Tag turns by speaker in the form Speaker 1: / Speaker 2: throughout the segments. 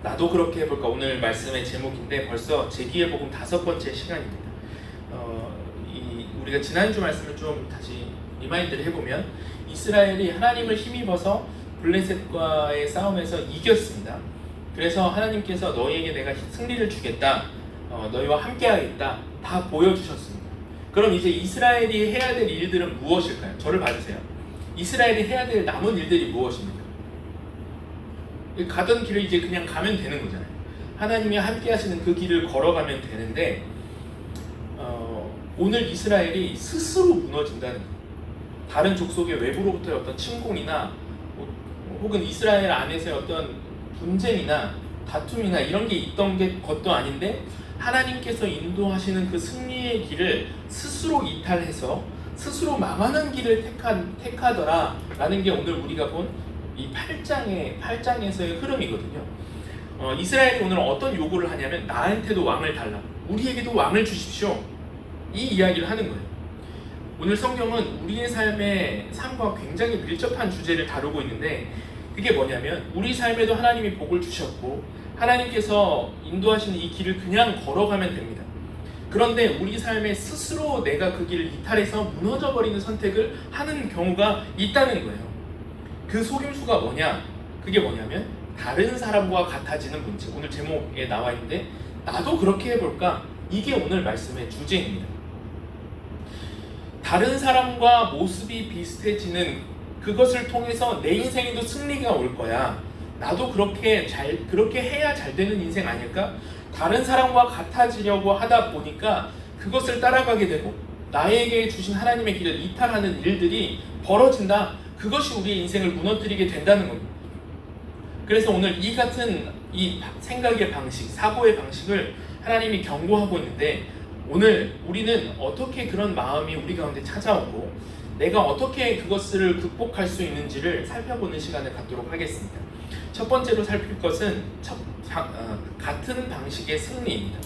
Speaker 1: 나도 그렇게 해볼까? 오늘 말씀의 제목인데 벌써 제기의 복음 5번째 시간입니다. 우리가 지난주 말씀을 좀 다시 리마인드를 해보면 이스라엘이 하나님을 힘입어서 블레셋과의 싸움에서 이겼습니다. 그래서 하나님께서 너희에게 내가 승리를 주겠다, 너희와 함께 하겠다 다 보여주셨습니다. 그럼 이제 이스라엘이 해야 될 일들은 무엇일까요? 저를 봐주세요. 이스라엘이 해야 될 남은 일들이 무엇입니까? 가던 길을 이제 그냥 가면 되는 거잖아요. 하나님이 함께 하시는 그 길을 걸어가면 되는데 오늘 이스라엘이 스스로 무너진다는 거예요. 다른 족속의 외부로부터의 어떤 침공이나 혹은 이스라엘 안에서의 어떤 분쟁이나 다툼이나 이런 게 있던 것도 아닌데 하나님께서 인도하시는 그 승리의 길을 스스로 이탈해서 스스로 망하는 길을 택하더라라는 게 오늘 우리가 본 이 8장에서의 흐름이거든요. 이스라엘이 오늘 어떤 요구를 하냐면 나한테도 왕을 달라, 우리에게도 왕을 주십시오, 이 이야기를 하는 거예요. 오늘 성경은 우리의 삶과 굉장히 밀접한 주제를 다루고 있는데 그게 뭐냐면 우리 삶에도 하나님이 복을 주셨고 하나님께서 인도하시는 이 길을 그냥 걸어가면 됩니다. 그런데 우리 삶에 스스로 내가 그 길을 이탈해서 무너져버리는 선택을 하는 경우가 있다는 거예요. 그 속임수가 뭐냐? 그게 뭐냐면 다른 사람과 같아지는 문제. 오늘 제목에 나와 있는데 나도 그렇게 해볼까? 이게 오늘 말씀의 주제입니다. 다른 사람과 모습이 비슷해지는 그것을 통해서 내 인생에도 승리가 올 거야. 나도 그렇게 해야 잘 되는 인생 아닐까? 다른 사람과 같아지려고 하다 보니까 그것을 따라가게 되고 나에게 주신 하나님의 길을 이탈하는 일들이 벌어진다. 그것이 우리의 인생을 무너뜨리게 된다는 겁니다. 그래서 오늘 이 같은 이 생각의 방식, 사고의 방식을 하나님이 경고하고 있는데 오늘 우리는 어떻게 그런 마음이 우리 가운데 찾아오고 내가 어떻게 그것을 극복할 수 있는지를 살펴보는 시간을 갖도록 하겠습니다. 첫 번째로 살필 것은 같은 방식의 승리입니다.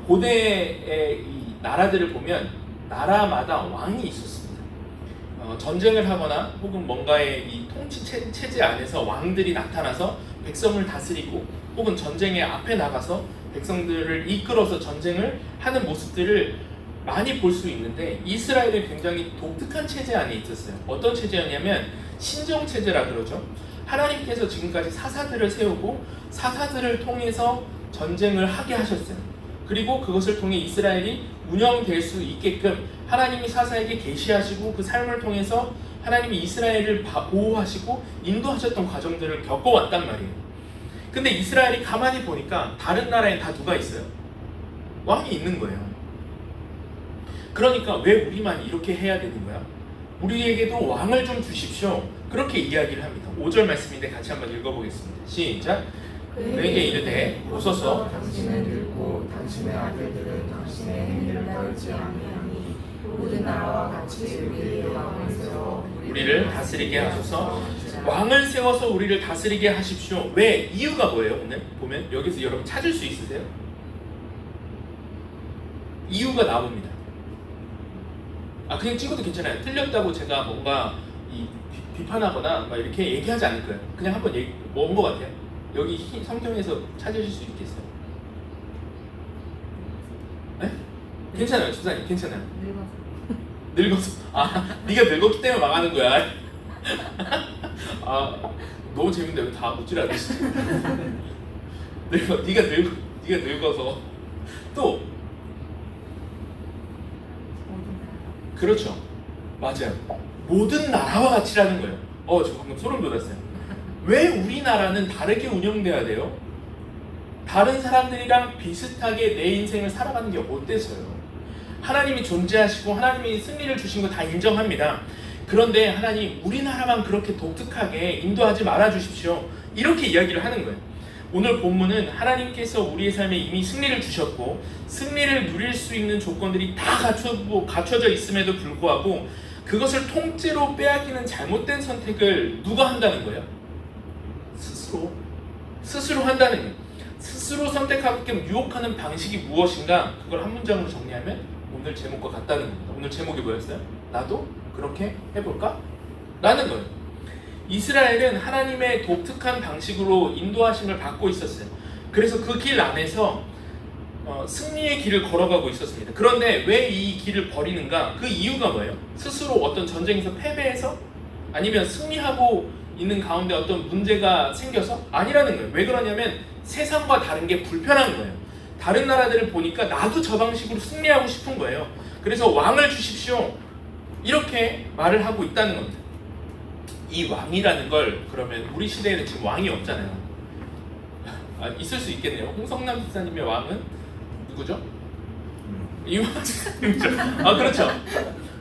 Speaker 1: 고대의 이 나라들을 보면 나라마다 왕이 있었습니다. 전쟁을 하거나 혹은 뭔가의 이 통치 체제 안에서 왕들이 나타나서 백성을 다스리고 혹은 전쟁의 앞에 나가서 백성들을 이끌어서 전쟁을 하는 모습들을 많이 볼 수 있는데 이스라엘은 굉장히 독특한 체제 안에 있었어요. 어떤 체제였냐면 신정체제라 그러죠. 하나님께서 지금까지 사사들을 세우고 사사들을 통해서 전쟁을 하게 하셨어요. 그리고 그것을 통해 이스라엘이 운영될 수 있게끔 하나님이 사사에게 계시하시고 그 삶을 통해서 하나님이 이스라엘을 보호하시고 인도하셨던 과정들을 겪어왔단 말이에요. 근데 이스라엘이 가만히 보니까 다른 나라엔 다 누가 있어요? 왕이 있는 거예요. 그러니까 왜 우리만 이렇게 해야 되는 거야? 우리에게도 왕을 좀 주십시오. 그렇게 이야기를 합니다. 5절 말씀인데 같이 한번 읽어보겠습니다. 시작. 그에게 이르되 오소서
Speaker 2: 당신은 늙고 당신의 아들들은 당신의 행위를 따르지 아니하니 모든 나라와 같이 우리에게 왕을 세워
Speaker 1: 우리를 다스리게 하소서. 왕을 세워서 우리를 다스리게 하십시오. 왜? 이유가 뭐예요? 오늘 보면 여기서 여러분 찾을 수 있으세요? 이유가 나옵니다. 그냥 찍어도 괜찮아요. 틀렸다고 제가 뭔가 비판하거나 막 이렇게 얘기하지 않을 거예요. 그냥 한번 뭔 것 같아요? 여기 성경에서 찾으실 수 있겠어요? 네? 괜찮아요, 집사님, 괜찮아요. 늙어서. 네가 늙었기 때문에 망하는 거야. 너무 재밌는데 왜 다 묻질 않으시지? 네가 늙어서 또 그렇죠, 맞아요. 모든 나라와 같이라는 거예요. 저 방금 소름 돋았어요. 왜 우리나라는 다르게 운영돼야 돼요? 다른 사람들이랑 비슷하게 내 인생을 살아가는 게 어때서요? 하나님이 존재하시고 하나님이 승리를 주신 거 다 인정합니다. 그런데 하나님 우리나라만 그렇게 독특하게 인도하지 말아 주십시오. 이렇게 이야기를 하는 거예요. 오늘 본문은 하나님께서 우리의 삶에 이미 승리를 주셨고 승리를 누릴 수 있는 조건들이 다 갖춰져 있음에도 불구하고 그것을 통째로 빼앗기는 잘못된 선택을 누가 한다는 거예요? 스스로 한다는 거예요. 스스로 선택하게끔 유혹하는 방식이 무엇인가? 그걸 한 문장으로 정리하면 오늘 제목과 같다는 겁니다. 오늘 제목이 뭐였어요? 나도 그렇게 해볼까? 라는 거예요. 이스라엘은 하나님의 독특한 방식으로 인도하심을 받고 있었어요. 그래서 그 길 안에서 승리의 길을 걸어가고 있었습니다. 그런데 왜 이 길을 버리는가? 그 이유가 뭐예요? 스스로 어떤 전쟁에서 패배해서? 아니면 승리하고 있는 가운데 어떤 문제가 생겨서? 아니라는 거예요. 왜 그러냐면 세상과 다른 게 불편한 거예요. 다른 나라들을 보니까 나도 저 방식으로 승리하고 싶은 거예요. 그래서 왕을 주십시오, 이렇게 말을 하고 있다는 겁니다. 이 왕이라는 걸, 그러면 우리 시대에는 지금 왕이 없잖아요. 있을 수 있겠네요. 홍성남 집사님의 왕은 누구죠? 이황 집사님이죠. 그렇죠.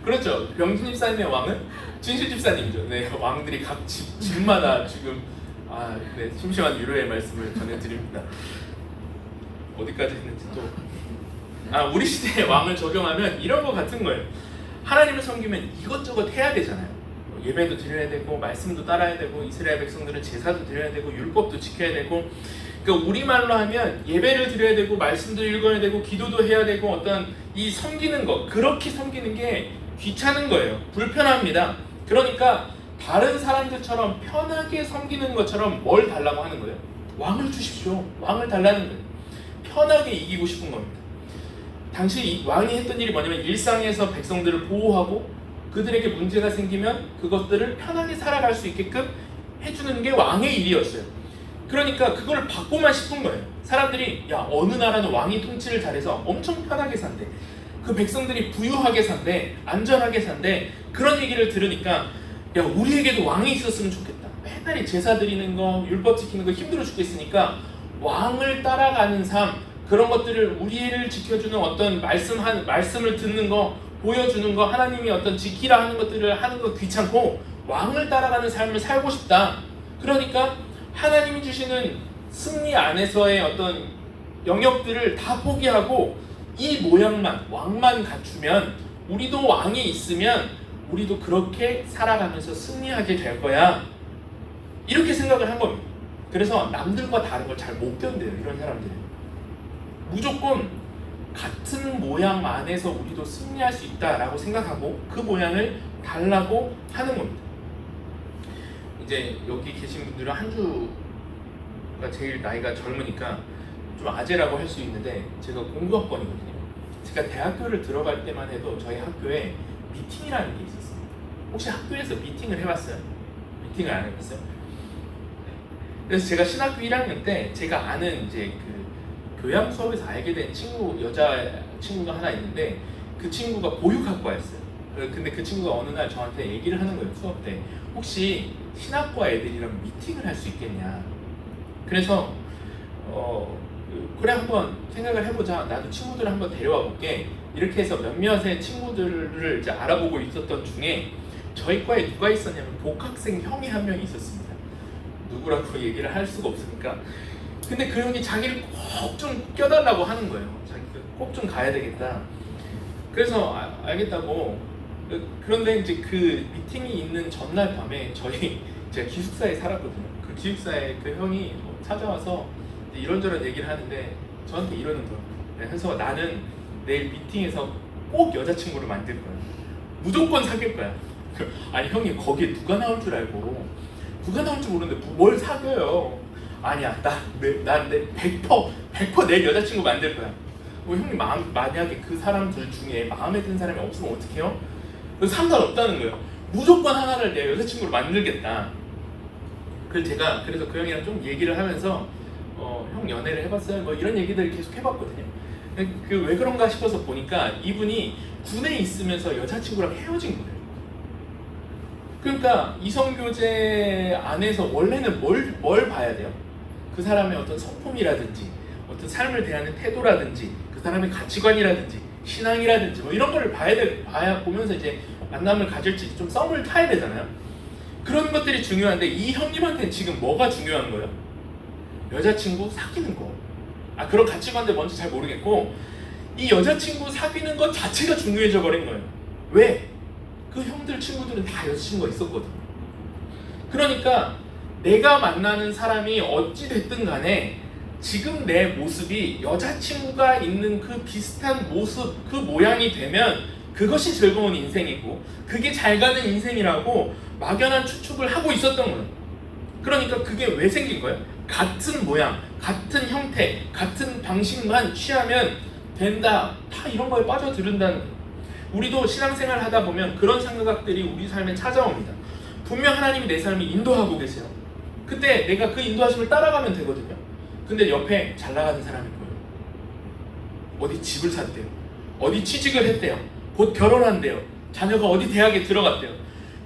Speaker 1: 그렇죠. 병신 집사님의 왕은 진실 집사님이죠. 네, 왕들이 각 집마다 지금 네, 심심한 위로의 말씀을 전해드립니다. 어디까지 했는지 또 우리 시대의 왕을 적용하면 이런 거 같은 거예요. 하나님을 섬기면 이것저것 해야 되잖아요. 예배도 드려야 되고 말씀도 따라야 되고 이스라엘 백성들은 제사도 드려야 되고 율법도 지켜야 되고, 그러니까 우리말로 하면 예배를 드려야 되고 말씀도 읽어야 되고 기도도 해야 되고 어떤 이 섬기는 거, 그렇게 섬기는 게 귀찮은 거예요. 불편합니다. 그러니까 다른 사람들처럼 편하게 섬기는 것처럼 뭘 달라고 하는 거예요? 왕을 주십시오. 왕을 달라는 거예요. 편하게 이기고 싶은 겁니다. 당시 왕이 했던 일이 뭐냐면 일상에서 백성들을 보호하고 그들에게 문제가 생기면 그것들을 편하게 살아갈 수 있게끔 해주는 게 왕의 일이었어요. 그러니까 그걸 받고만 싶은 거예요. 사람들이 어느 나라는 왕이 통치를 잘해서 엄청 편하게 산대, 그 백성들이 부유하게 산대, 안전하게 산대, 그런 얘기를 들으니까 우리에게도 왕이 있었으면 좋겠다. 맨날 제사 드리는 거, 율법 지키는 거 힘들어 죽겠으니까 왕을 따라가는 삶, 그런 것들을 우리를 지켜주는 어떤 말씀을 듣는 거, 보여주는 거, 하나님이 어떤 지키라 하는 것들을 하는 거 귀찮고 왕을 따라가는 삶을 살고 싶다. 그러니까 하나님이 주시는 승리 안에서의 어떤 영역들을 다 포기하고 이 모양만, 왕만 갖추면, 우리도 왕이 있으면 우리도 그렇게 살아가면서 승리하게 될 거야, 이렇게 생각을 한 겁니다. 그래서 남들과 다른 걸 잘 못 견뎌요. 이런 사람들은 무조건 같은 모양 안에서 우리도 승리할 수 있다라고 생각하고 그 모양을 달라고 하는 겁니다. 이제 여기 계신 분들은 한 주가 제일 나이가 젊으니까 좀 아재라고 할 수 있는데, 제가 공교학번이거든요. 제가 대학교를 들어갈 때만 해도 저희 학교에 미팅이라는 게 있었습니다. 혹시 학교에서 미팅을 해봤어요? 미팅을 안 해봤어요? 그래서 제가 신학교 1학년 때 제가 아는 이제 그 교양 수업에서 알게 된 여자 친구가 하나 있는데, 그 친구가 보육학과였어요. 근데 그 친구가 어느 날 저한테 얘기를 하는 거예요. 수업 때 혹시 신학과 애들이랑 미팅을 할 수 있겠냐. 그래서 그래, 한번 생각을 해보자. 나도 친구들을 한번 데려와 볼게. 이렇게 해서 몇몇의 친구들을 이제 알아보고 있었던 중에 저희 과에 누가 있었냐면 복학생 형이 한 명이 있었습니다. 누구라고 얘기를 할 수가 없으니까. 근데 그 형이 자기를 꼭 좀 껴달라고 하는 거예요. 자기가 꼭 좀 가야 되겠다. 그래서 알겠다고. 그런데 이제 그 미팅이 있는 전날 밤에 제가 기숙사에 살았거든요. 그 기숙사에 그 형이 찾아와서 이런저런 얘기를 하는데 저한테 이러는 거예요. 그래서 나는 내일 미팅에서 꼭 여자친구를 만들 거야. 무조건 사귈 거야. 아니 형님, 거기에 누가 나올 줄 알고, 누가 나올 줄 모르는데 뭘 사귀어요. 아니야, 난 100% 내 여자친구 만들 거야. 형님 만약에 그 사람들 중에 마음에 드는 사람이 없으면 어떡해요? 상관없다는 거예요. 무조건 하나를 내 여자친구로 만들겠다. 그래서 그 형이랑 좀 얘기를 하면서 형 연애를 해봤어요? 뭐 이런 얘기들을 계속 해봤거든요. 왜 그런가 싶어서 보니까 이분이 군에 있으면서 여자친구랑 헤어진 거예요. 그러니까 이성교제 안에서 원래는 뭘 봐야 돼요? 그 사람의 어떤 성품이라든지 어떤 삶을 대하는 태도라든지 그 사람의 가치관이라든지 신앙이라든지 뭐 이런 거를 봐야 보면서 이제 만남을 가질지 좀 썸을 타야 되잖아요. 그런 것들이 중요한데 이 형님한테는 지금 뭐가 중요한 거예요? 여자친구 사귀는 거. 그런 가치관들 뭔지 잘 모르겠고 이 여자친구 사귀는 것 자체가 중요해져 버린 거예요. 왜? 그 형들 친구들은 다 여자친구가 있었거든요. 그러니까 내가 만나는 사람이 어찌 됐든 간에 지금 내 모습이 여자친구가 있는 그 비슷한 모습, 그 모양이 되면 그것이 즐거운 인생이고 그게 잘 가는 인생이라고 막연한 추측을 하고 있었던 거예요. 그러니까 그게 왜 생긴 거예요? 같은 모양, 같은 형태, 같은 방식만 취하면 된다. 다 이런 거에 빠져들은다는 거예요. 우리도 신앙생활 하다 보면 그런 생각들이 우리 삶에 찾아옵니다. 분명 하나님이 내 삶을 인도하고 계세요. 그때 내가 그 인도하심을 따라가면 되거든요. 근데 옆에 잘 나가는 사람이 보여요. 어디 집을 샀대요. 어디 취직을 했대요. 곧 결혼한대요. 자녀가 어디 대학에 들어갔대요.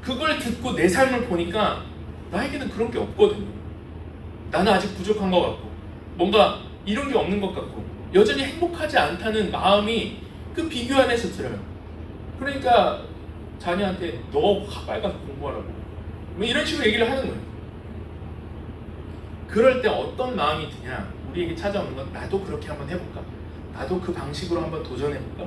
Speaker 1: 그걸 듣고 내 삶을 보니까 나에게는 그런 게 없거든요. 나는 아직 부족한 것 같고 뭔가 이런 게 없는 것 같고 여전히 행복하지 않다는 마음이 그 비교 안에서 들어요. 그러니까 자녀한테 너 빨리 가서 공부하라고 뭐 이런 식으로 얘기를 하는 거예요. 그럴 때 어떤 마음이 드냐? 우리에게 찾아오는 건 나도 그렇게 한번 해볼까? 나도 그 방식으로 한번 도전해볼까?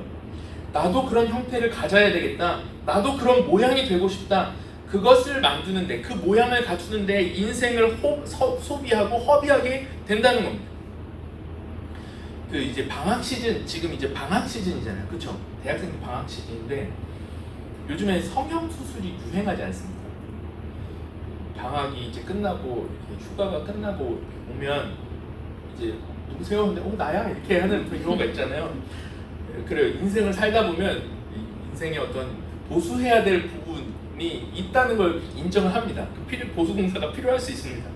Speaker 1: 나도 그런 형태를 가져야 되겠다. 나도 그런 모양이 되고 싶다. 그것을 만드는데, 그 모양을 갖추는데 인생을 소비하고 허비하게 된다는 겁니다. 그 이제 방학 시즌, 지금 이제 방학 시즌이잖아요. 그쵸? 대학생 방학 시즌인데 요즘에 성형 수술이 유행하지 않습니까? 방학이 이제 끝나고 이렇게 휴가가 끝나고 오면 이제 누구세요? 근데 나야 이렇게 하는 그런 경우가 있잖아요. 그래요. 인생을 살다 보면 인생의 어떤 보수해야 될 부분이 있다는 걸 인정을 합니다. 그 보수공사가 필요할 수 있습니다.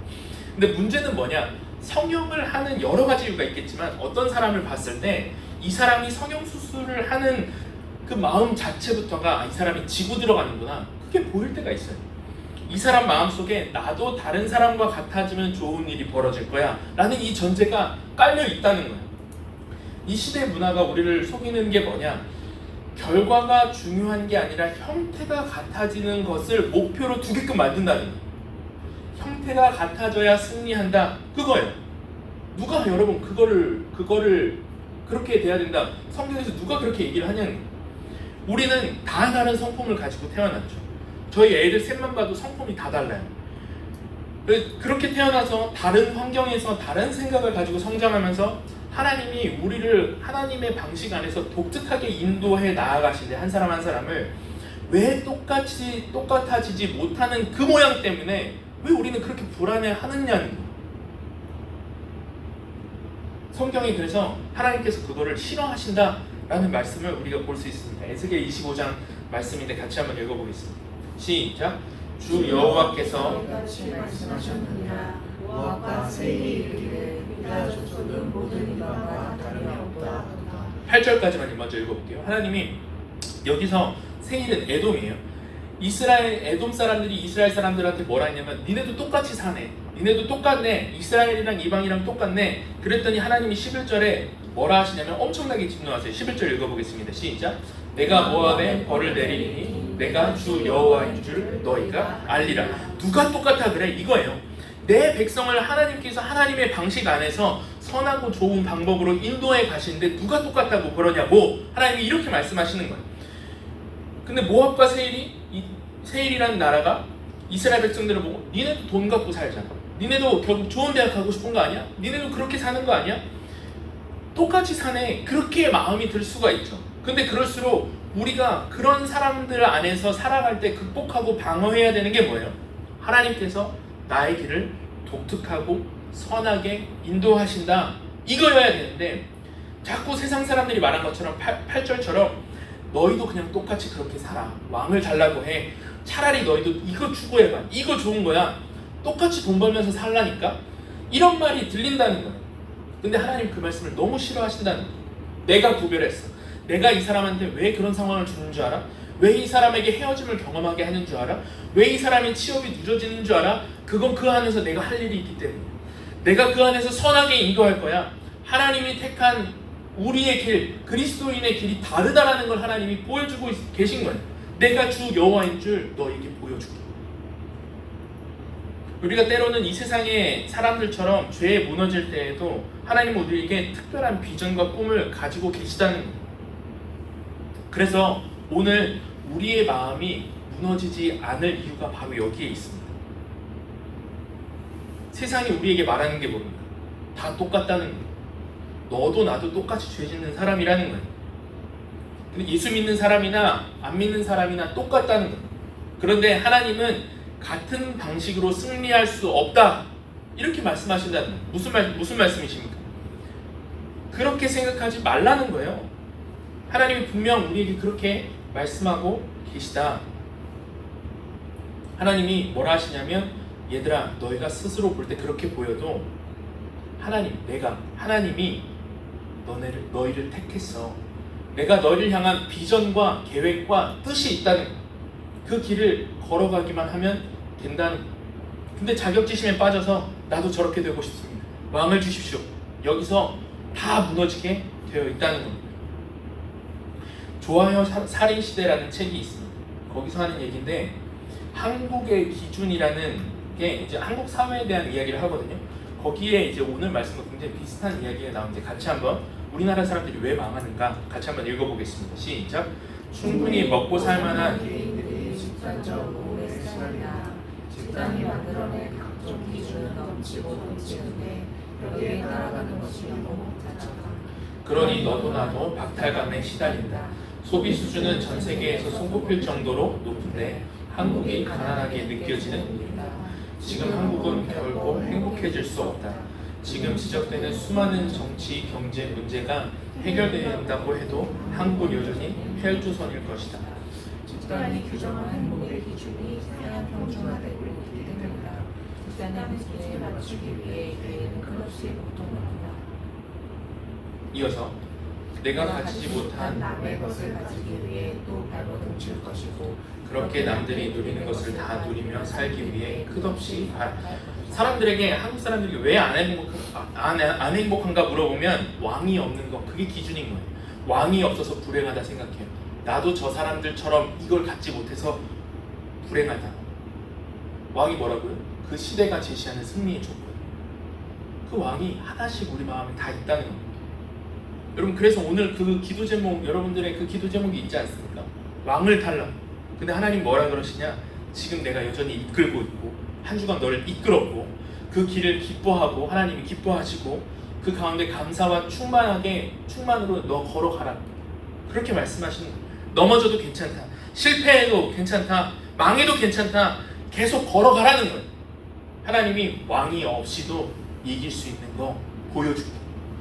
Speaker 1: 근데 문제는 뭐냐? 성형을 하는 여러 가지 이유가 있겠지만 어떤 사람을 봤을 때 이 사람이 성형 수술을 하는 그 마음 자체부터가 이 사람이 지고 들어가는구나. 그게 보일 때가 있어요. 이 사람 마음속에 나도 다른 사람과 같아지면 좋은 일이 벌어질 거야 라는 이 전제가 깔려 있다는 거예요. 이 시대 문화가 우리를 속이는 게 뭐냐? 결과가 중요한 게 아니라 형태가 같아지는 것을 목표로 두게끔 만든다는 거예요. 형태가 같아져야 승리한다. 그거예요. 누가 여러분 그거를 그렇게 돼야 된다. 성경에서 누가 그렇게 얘기를 하냐는 거예요. 우리는 다 다른 성품을 가지고 태어났죠. 저희 애들 셋만 봐도 성품이 다 달라요. 그렇게 태어나서 다른 환경에서 다른 생각을 가지고 성장하면서 하나님이 우리를 하나님의 방식 안에서 독특하게 인도해 나아가시는데 한 사람 한 사람을 왜 똑같아지지 못하는 그 모양 때문에 왜 우리는 그렇게 불안해하느냐는 거예요. 성경이 그래서 하나님께서 그거를 싫어하신다라는 말씀을 우리가 볼 수 있습니다. 에스겔 25장 말씀인데 같이 한번 읽어보겠습니다. 시작. 주 여호와께서
Speaker 2: 같이 말씀하셨느니라. 모압과 세일이 이르기를 유다 족속은 모든 이방과 다름이 없다.
Speaker 1: 8절까지만 먼저 읽어볼게요. 하나님이 여기서 세일은 에돔이에요. 에돔 사람들이 이스라엘 사람들한테 뭐라 했냐면 니네도 똑같이 사네. 니네도 똑같네. 이스라엘이랑 이방이랑 똑같네. 그랬더니 하나님이 11절에 뭐라 하시냐면 엄청나게 진노하세요. 11절 읽어보겠습니다. 시작. 내가 모압에 벌을 내리니 내가 주 여호와인 줄 너희가 알리라. 누가 똑같아 그래? 이거예요. 내 백성을 하나님께서 하나님의 방식 안에서 선하고 좋은 방법으로 인도해 가시는데 누가 똑같다고 그러냐고 하나님이 이렇게 말씀하시는 거예요. 근데 모압과 세일이라는 나라가 이스라엘 백성들을 보고 니네도 돈 갖고 살잖아. 니네도 결국 좋은 대학 가고 싶은 거 아니야? 니네도 그렇게 사는 거 아니야? 똑같이 사네. 그렇게 마음이 들 수가 있죠. 근데 그럴수록 우리가 그런 사람들 안에서 살아갈 때 극복하고 방어해야 되는 게 뭐예요? 하나님께서 나의 길을 독특하고 선하게 인도하신다. 이거여야 되는데 자꾸 세상 사람들이 말한 것처럼 8절처럼 너희도 그냥 똑같이 그렇게 살아. 왕을 달라고 해. 차라리 너희도 이거 추구해봐. 이거 좋은 거야. 똑같이 돈 벌면서 살라니까? 이런 말이 들린다는 거예요. 근데 하나님 그 말씀을 너무 싫어하신다는 거예요. 내가 구별했어. 내가 이 사람한테 왜 그런 상황을 주는 줄 알아? 왜 이 사람에게 헤어짐을 경험하게 하는 줄 알아? 왜 이 사람의 취업이 늦어지는 줄 알아? 그건 그 안에서 내가 할 일이 있기 때문에 내가 그 안에서 선하게 인도할 거야. 하나님이 택한 우리의 길, 그리스도인의 길이 다르다라는 걸 하나님이 보여주고 계신 거예요. 내가 주 여호와인 줄 너에게 보여줄게. 우리가 때로는 이 세상의 사람들처럼 죄에 무너질 때에도 하나님은 우리에게 특별한 비전과 꿈을 가지고 계시다는 거예요. 그래서 오늘 우리의 마음이 무너지지 않을 이유가 바로 여기에 있습니다. 세상이 우리에게 말하는 게 뭡니까? 다 똑같다는 거예요. 너도 나도 똑같이 죄 짓는 사람이라는 거예요. 근데 예수 믿는 사람이나 안 믿는 사람이나 똑같다는 거예요. 그런데 하나님은 같은 방식으로 승리할 수 없다. 이렇게 말씀하신다는 거예요. 무슨 말씀이십니까? 그렇게 생각하지 말라는 거예요. 하나님이 분명 우리에게 그렇게 말씀하고 계시다. 하나님이 뭐라 하시냐면, 얘들아, 너희가 스스로 볼 때 그렇게 보여도 하나님이 너희를 택했어. 내가 너희를 향한 비전과 계획과 뜻이 있다는 거야. 그 길을 걸어가기만 하면 된다는 거야. 근데 자격지심에 빠져서 나도 저렇게 되고 싶습니다. 왕을 주십시오. 여기서 다 무너지게 되어 있다는 겁니다. 조아여 살인시대라는 책이 있습니다. 거기서 하는 얘기인데, 한국의 기준이라는 게 이제 한국 사회에 대한 이야기를 하거든요. 거기에 이제 오늘 말씀과 굉장히 비슷한 이야기가 나오는데, 같이 한번 우리나라 사람들이 왜 망하는가 같이 한번 읽어보겠습니다. 시작. 충분히 먹고 살만한
Speaker 2: 개인들이 집단적으로 오래 살다. 집단이 만들어낸 각종 기준은 넘치는데 여기에 따라가는 것이 너무 복잡하다.
Speaker 1: 그러니 너도 나도 박탈감에 시달린다. 소비 수준은 전 세계에서 손꼽힐 정도로 높은데 한국이 가난하게 느껴지는 이유다. 지금 한국은 결코 행복해질 수 없다. 지금 지적되는 수많은 정치, 경제 문제가 해결된다고 해도 한국은 여전히 헬조선일 것이다.
Speaker 2: 집단이 규정한 행복의 기준이 사양 평준화되고 있기 때문이다. 집단의 문제에 맞추기 위해 개인은 끝없이 고통받는다.
Speaker 1: 이어서 내가 가지지 못한
Speaker 2: 남의 것을 가지기 위해 또 발버둥 칠 것이고
Speaker 1: 그렇게 남들이 누리는 것을 다 누리며 살기 위해 끝없이 사람들에게, 한국 사람들이 왜 안 행복한가 물어보면 왕이 없는 거, 그게 기준인 거예요. 왕이 없어서 불행하다 생각해요. 나도 저 사람들처럼 이걸 갖지 못해서 불행하다. 왕이 뭐라고요? 그 시대가 제시하는 승리의 조건. 그 왕이 하나씩 우리 마음에 다 있다는 겁니다. 여러분, 그래서 오늘 그 기도 제목, 여러분들의 그 기도 제목이 있지 않습니까? 왕을 달라. 근데 하나님 뭐라 그러시냐? 지금 내가 여전히 이끌고 있고 한 주간 너를 이끌었고 그 길을 기뻐하고 하나님이 기뻐하시고 그 가운데 감사와 충만으로 너 걸어가라. 그렇게 말씀하시는 거예요. 넘어져도 괜찮다. 실패해도 괜찮다. 망해도 괜찮다. 계속 걸어가라는 거예요. 하나님이 왕이 없이도 이길 수 있는 거 보여줄게.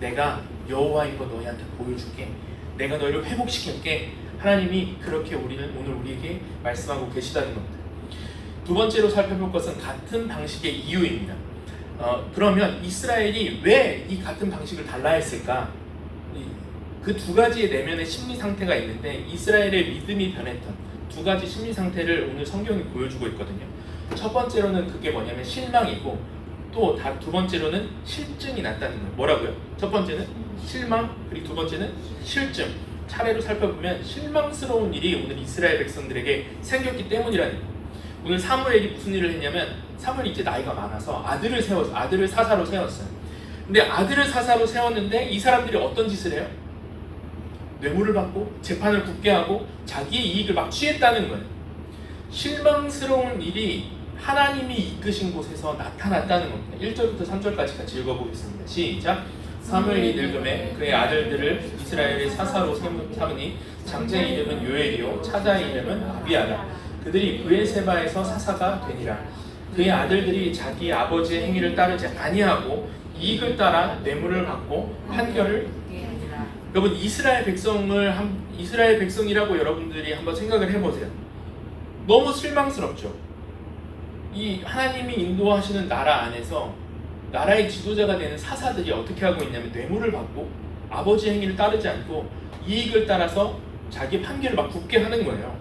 Speaker 1: 내가 여호와인 거 너희한테 보여줄게. 내가 너희를 회복시킬게. 하나님이 그렇게 오늘 우리에게 말씀하고 계시다는 겁니다. 두 번째로 살펴볼 것은 같은 방식의 이유입니다. 그러면 이스라엘이 왜 이 같은 방식을 달라 했을까? 그 두 가지의 내면의 심리 상태가 있는데, 이스라엘의 믿음이 변했던 두 가지 심리 상태를 오늘 성경이 보여주고 있거든요. 첫 번째로는 그게 뭐냐면 실망이고, 또 두 번째로는 실증이 났다는 거예요. 뭐라고요? 첫 번째는 실망, 그리고 두 번째는 실증. 차례로 살펴보면 실망스러운 일이 오늘 이스라엘 백성들에게 생겼기 때문이라는 거예요. 오늘 사무엘이 무슨 일을 했냐면, 사무엘이 이제 나이가 많아서 아들을 사사로 세웠어요. 근데 아들을 사사로 세웠는데 이 사람들이 어떤 짓을 해요? 뇌물을 받고 재판을 굳게 하고 자기의 이익을 막 취했다는 거예요. 실망스러운 일이 하나님이 이끄신 곳에서 나타났다는 겁니다. 1절부터 3절까지 같이 읽어보겠습니다. 시작. 사무엘이 늙음에 그의 아들들을 이스라엘의 사사로 삼으니 장자의 이름은 요엘이요 차자의 이름은 아비아라. 그들이 브엘세바에서 사사가 되니라. 그의 아들들이 자기 아버지의 행위를 따르지 아니하고 이익을 따라 뇌물을 받고 판결을. 여러분, 이스라엘 백성이라고 여러분들이 한번 생각을 해보세요. 너무 실망스럽죠. 이 하나님이 인도하시는 나라 안에서 나라의 지도자가 되는 사사들이 어떻게 하고 있냐면, 뇌물을 받고 아버지 행위를 따르지 않고 이익을 따라서 자기 판결을 막 굳게 하는 거예요.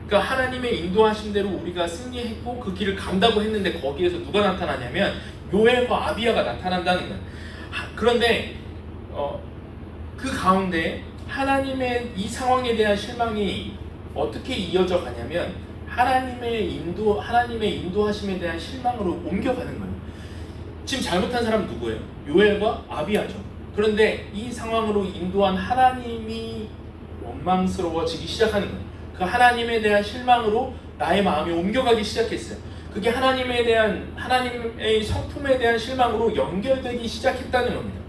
Speaker 1: 그러니까 하나님의 인도하신 대로 우리가 승리했고 그 길을 간다고 했는데, 거기에서 누가 나타나냐면 요엘과 아비야가 나타난다는 거예요. 그런데 그 가운데 하나님의 이 상황에 대한 실망이 어떻게 이어져 가냐면, 하나님의 인도하심에 대한 실망으로 옮겨가는 거예요. 지금 잘못한 사람은 누구예요? 요엘과 아비야죠. 그런데 이 상황으로 인도한 하나님이 원망스러워지기 시작하는 거예요. 그 하나님에 대한 실망으로 나의 마음이 옮겨가기 시작했어요. 그게 하나님의 성품에 대한 실망으로 연결되기 시작했다는 겁니다.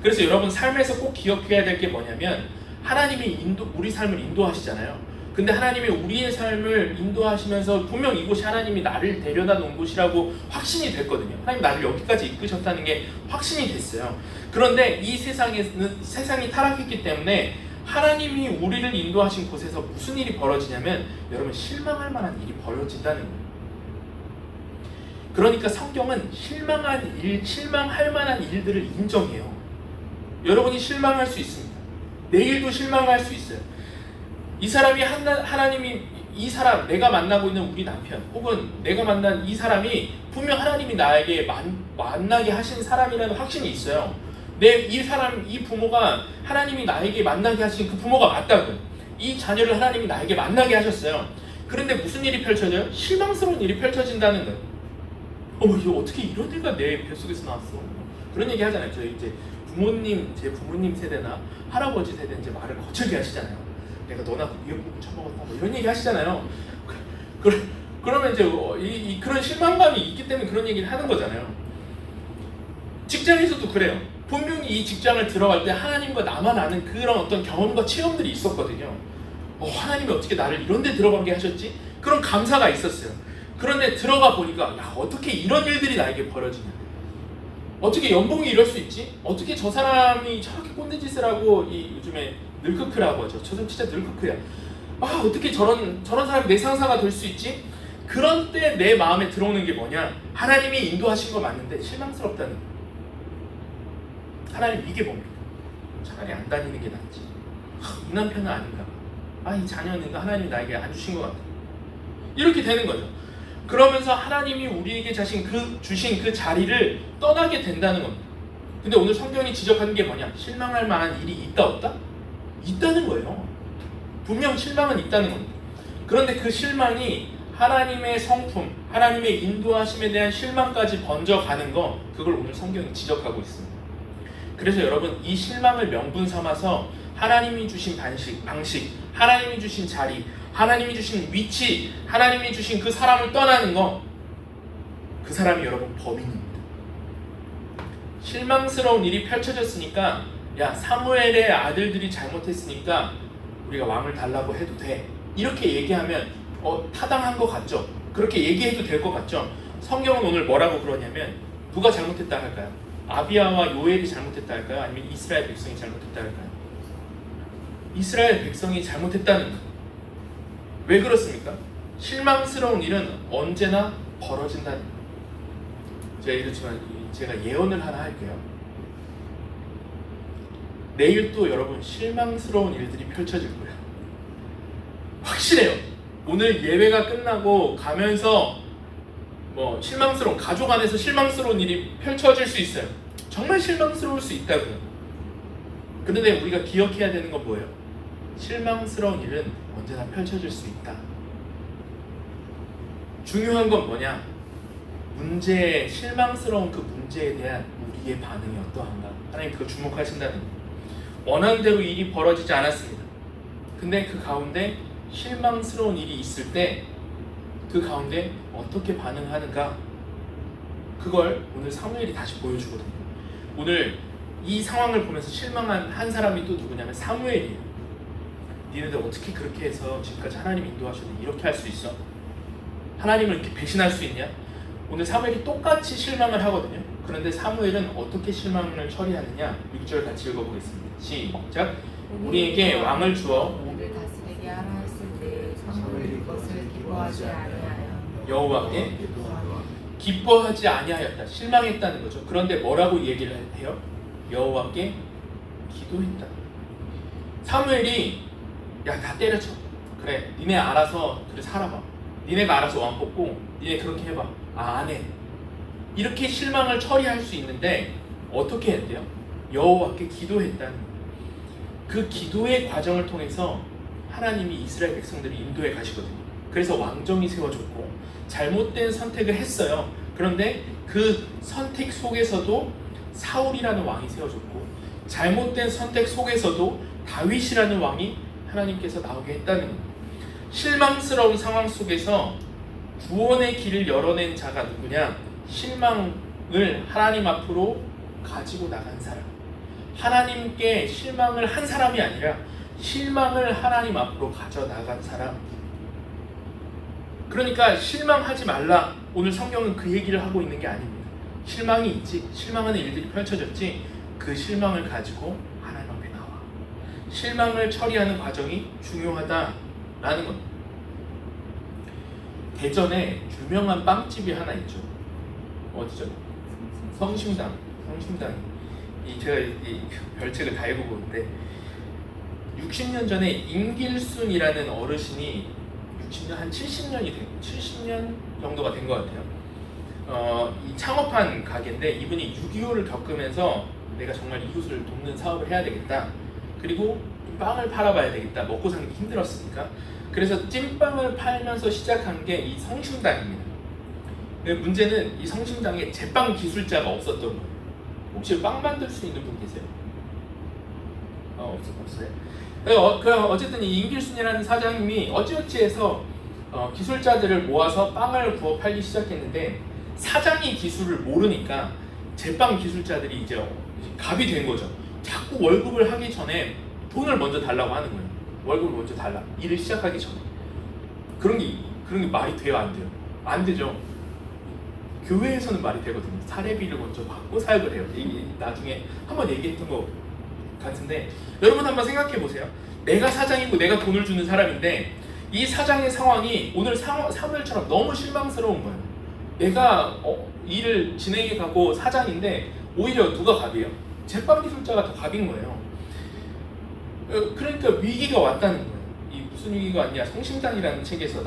Speaker 1: 그래서 여러분, 삶에서 꼭 기억해야 될 게 뭐냐면, 하나님이 우리 삶을 인도하시잖아요. 근데 하나님이 우리의 삶을 인도하시면서 분명 이곳이 하나님이 나를 데려다 놓은 곳이라고 확신이 됐거든요. 하나님 나를 여기까지 이끄셨다는 게 확신이 됐어요. 그런데 이 세상이 타락했기 때문에 하나님이 우리를 인도하신 곳에서 무슨 일이 벌어지냐면 여러분 실망할 만한 일이 벌어진다는 거예요. 그러니까 성경은 실망할 만한 일들을 인정해요. 여러분이 실망할 수 있습니다. 내일도 실망할 수 있어요. 이 사람이 내가 만나고 있는 우리 남편 혹은 내가 만난 이 사람이 분명 하나님이 나에게 만나게 하신 사람이라는 확신이 있어요. 이 부모가 하나님이 나에게 만나게 하신 그 부모가 맞다고요. 이 자녀를 하나님이 나에게 만나게 하셨어요. 그런데 무슨 일이 펼쳐져요? 실망스러운 일이 펼쳐진다는 거예요. 이거 어떻게 이런 애가 내 뱃속에서 나왔어? 그런 얘기 하잖아요. 저희 이제 제 부모님 세대나 할아버지 세대 이제 말을 거칠게 하시잖아요. 내가 너나 미역국을 처먹었다 뭐 이런 얘기 하시잖아요. 그러면 이제 그런 실망감이 있기 때문에 그런 얘기를 하는 거잖아요. 직장에서도 그래요. 분명히 이 직장을 들어갈 때 하나님과 나만 아는 그런 어떤 경험과 체험들이 있었거든요. 하나님이 어떻게 나를 이런 데 들어가게 하셨지? 그런 감사가 있었어요. 그런데 들어가 보니까 어떻게 이런 일들이 나에게 벌어지냐? 어떻게 연봉이 이럴 수 있지? 어떻게 저 사람이 저렇게 꼰대짓을 하고 요즘에 늙크크라고 하죠. 저 사람 진짜 늙크크야. 어떻게 저런 사람이 내 상사가 될 수 있지? 그런 때 내 마음에 들어오는 게 뭐냐? 하나님이 인도하신 거 맞는데 실망스럽다는 거예요. 하나님 이게 뭡니까? 차라리 안 다니는 게 낫지. 이 남편은 아닌가 봐. 이 자녀는 하나님이 나에게 안 주신 것 같아. 이렇게 되는 거죠. 그러면서 하나님이 우리에게 주신 그 자리를 떠나게 된다는 겁니다. 근데 오늘 성경이 지적하는 게 뭐냐? 실망할 만한 일이 있다 없다? 있다는 거예요. 분명 실망은 있다는 겁니다. 그런데 그 실망이 하나님의 성품, 하나님의 인도하심에 대한 실망까지 번져가는 거, 그걸 오늘 성경이 지적하고 있습니다. 그래서 여러분 이 실망을 명분 삼아서 하나님이 주신 방식, 하나님이 주신 자리, 하나님이 주신 위치, 하나님이 주신 그 사람을 떠나는 거, 그 사람이 여러분 범인입니다. 실망스러운 일이 펼쳐졌으니까 사무엘의 아들들이 잘못했으니까 우리가 왕을 달라고 해도 돼. 이렇게 얘기하면 타당한 것 같죠? 그렇게 얘기해도 될 것 같죠? 성경은 오늘 뭐라고 그러냐면 누가 잘못했다 할까요? 아비야와 요엘이 잘못했다 할까요? 아니면 이스라엘 백성이 잘못했다 할까요? 이스라엘 백성이 잘못했다는 거예요. 왜 그렇습니까? 실망스러운 일은 언제나 벌어진다는 거예요. 제가 이렇지만 제가 예언을 하나 할게요. 내일 또 여러분 실망스러운 일들이 펼쳐질 거예요. 확실해요. 오늘 예배가 끝나고 가면서 가족 안에서 실망스러운 일이 펼쳐질 수 있어요. 정말 실망스러울 수 있다고요. 그런데 우리가 기억해야 되는 건 뭐예요? 실망스러운 일은 언제나 펼쳐질 수 있다. 중요한 건 뭐냐? 실망스러운 그 문제에 대한 우리의 반응이 어떠한가? 하나님 그거 주목하신다는 거예요. 원하는 대로 일이 벌어지지 않았습니다. 근데 그 가운데 실망스러운 일이 있을 때 그 가운데 어떻게 반응하는가? 그걸 오늘 사무엘이 다시 보여주거든요. 오늘 이 상황을 보면서 실망한 한 사람이 또 누구냐면 사무엘이에요. 니네들 어떻게 그렇게 해서 지금까지 하나님 인도하셨는데 이렇게 할 수 있어? 하나님을 이렇게 배신할 수 있냐? 오늘 사무엘이 똑같이 실망을 하거든요. 그런데 사무엘은 어떻게 실망을 처리하느냐? 6절 같이 읽어보겠습니다. 시작. 우리에게 왕을 주어
Speaker 2: 우리를 다스리게 하라 했을 때 사무엘이 그것을 기뻐하지 아니하여
Speaker 1: 여호와께 기뻐하지 아니하였다. 실망했다는 거죠. 그런데 뭐라고 얘기를 해요? 여호와께 기도했다. 사무엘이 다 때려쳐. 그래, 니네 알아서 살아봐. 니네가 알아서 왕 뽑고 니네 그렇게 해봐. 안 해. 이렇게 실망을 처리할 수 있는데 어떻게 했대요? 여호와께 기도했다는 거예요. 그 기도의 과정을 통해서 하나님이 이스라엘 백성들을 인도해 가시거든요. 그래서 왕정이 세워졌고 잘못된 선택을 했어요. 그런데 그 선택 속에서도 사울이라는 왕이 세워졌고 잘못된 선택 속에서도 다윗이라는 왕이 하나님께서 나오게 했다는 거예요. 실망스러운 상황 속에서 구원의 길을 열어낸 자가 누구냐? 실망을 하나님 앞으로 가지고 나간 사람. 하나님께 실망을 한 사람이 아니라 실망을 하나님 앞으로 가져나간 사람. 그러니까 실망하지 말라. 오늘 성경은 그 얘기를 하고 있는 게 아닙니다. 실망이 있지, 실망하는 일들이 펼쳐졌지, 그 실망을 가지고 하나님 앞에 나와. 실망을 처리하는 과정이 중요하다라는 겁니다. 대전에 유명한 빵집이 하나 있죠. 어디죠? 성심당. 제가 이 별책을 다 읽어보는데 60년 전에 임길순이라는 어르신이 60년 한 70년 정도가 된 것 같아요. 이 창업한 가게인데 이분이 6.25를 겪으면서 내가 정말 이웃을 돕는 사업을 해야 되겠다. 그리고 빵을 팔아봐야 되겠다. 먹고 사는 게 힘들었으니까. 그래서 찐빵을 팔면서 시작한 게 이 성심당입니다. 근데 문제는 이 성심당에 제빵 기술자가 없었던 거예요. 혹시 빵 만들 수 있는 분 계세요? 없어요? 어쨌든 이 임길순이라는 사장님이 어찌어찌해서 기술자들을 모아서 빵을 구워 팔기 시작했는데 사장이 기술을 모르니까 제빵 기술자들이 이제 갑이 된 거죠. 자꾸 월급을 하기 전에 돈을 먼저 달라고 하는 거예요. 월급을 먼저 달라. 일을 시작하기 전에. 그런 게 말이 돼요, 안 돼요? 안 되죠. 교회에서는 말이 되거든요. 사례비를 먼저 받고 사역을 해요. 이게 나중에 한번 얘기했던 것 같은데 여러분 한번 생각해 보세요. 내가 사장이고 내가 돈을 주는 사람인데 이 사장의 상황이 오늘 사무엘처럼 너무 실망스러운 거예요. 내가 일을 진행해 가고 사장인데 오히려 누가 갑이에요? 제빵 기술자가 더 갑인 거예요. 그러니까 위기가 왔다는 거예요. 이 무슨 위기가 왔냐? 성심당이라는 책에서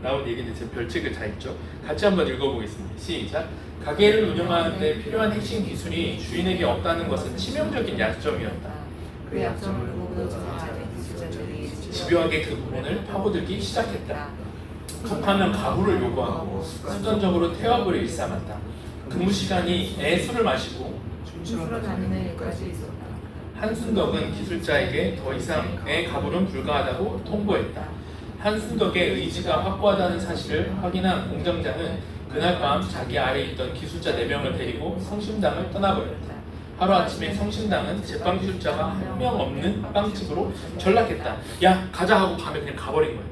Speaker 1: 나온 얘기인데 제 별책을 다 읽죠. 같이 한번 읽어보겠습니다. 시작. 가게를 운영하는 데 필요한 핵심 기술이 주인에게 없다는 것은 치명적인 약점이었다.
Speaker 2: 그 약점을 보고 기술자들이
Speaker 1: 집요하게 그 부분을 파고들기 시작했다. 급하면 가구를 요구하고 습관적으로 태업을 일삼았다. 근무 시간이 애술을 마시고
Speaker 2: 춤추러 다니는 일까지 있었다.
Speaker 1: 한순덕은 기술자에게 더 이상의 가불은 불가하다고 통보했다. 한순덕의 의지가 확고하다는 사실을 확인한 공장장은 그날 밤 자기 아래에 있던 기술자 4명을 데리고 성심당을 떠나버렸다. 하루아침에 성심당은 제빵 기술자가 한 명 없는 빵집으로 전락했다. 야, 가자 하고 밤에 그냥 가버린 거예요.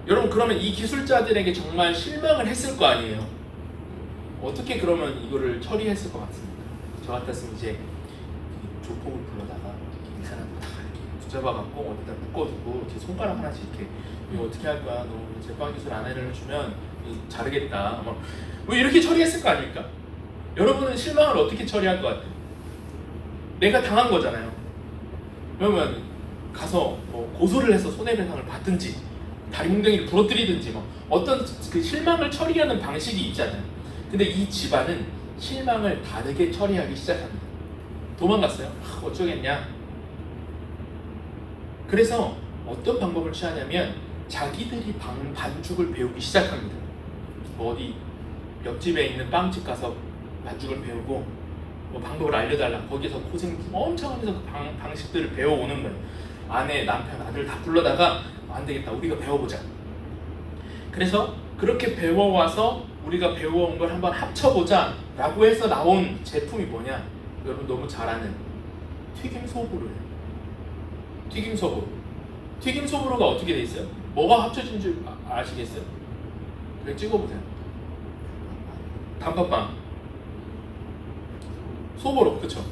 Speaker 1: 여러분, 그러면 이 기술자들에게 정말 실망을 했을 거 아니에요. 어떻게 그러면 이거를 처리했을 것 같습니다. 저 같았으면 이제 조폭을 불러다가 이 사람 다 이렇게 붙잡아갖고 어디다 묶어두고 제 손가락 하나씩 이렇게 이거 어떻게 할 거야? 너 제빵 기술 안 해주면 자르겠다. 뭐 이렇게 처리했을 거 아닙니까? 여러분은 실망을 어떻게 처리할 것 같아요? 내가 당한 거잖아요. 그러면 가서 뭐 고소를 해서 손해배상을 받든지 다리 뭉덩이를 부러뜨리든지 뭐 어떤 그 실망을 처리하는 방식이 있잖아요. 근데 이 집안은 실망을 다르게 처리하기 시작합니다. 도망갔어요. 어쩌겠냐. 그래서 어떤 방법을 취하냐면 자기들이 반죽을 배우기 시작합니다. 어디 옆집에 있는 빵집 가서 반죽을 배우고 뭐 방법을 알려달라. 거기서 고생 엄청 하면서 그 방식들을 배워오는 거예요. 아내, 남편, 아들 다 불러다가 안 되겠다. 우리가 배워보자. 그래서 그렇게 배워와서 우리가 배워온 걸 한번 합쳐보자 라고 해서 나온 제품이 뭐냐? 여러분 너무 잘 아는 튀김소보루예요. 튀김소보루. 튀김소보루가 어떻게 돼 있어요? 뭐가 합쳐진 줄 아시겠어요? 그냥 찍어보세요. 단팥빵, 소보루, 그렇죠?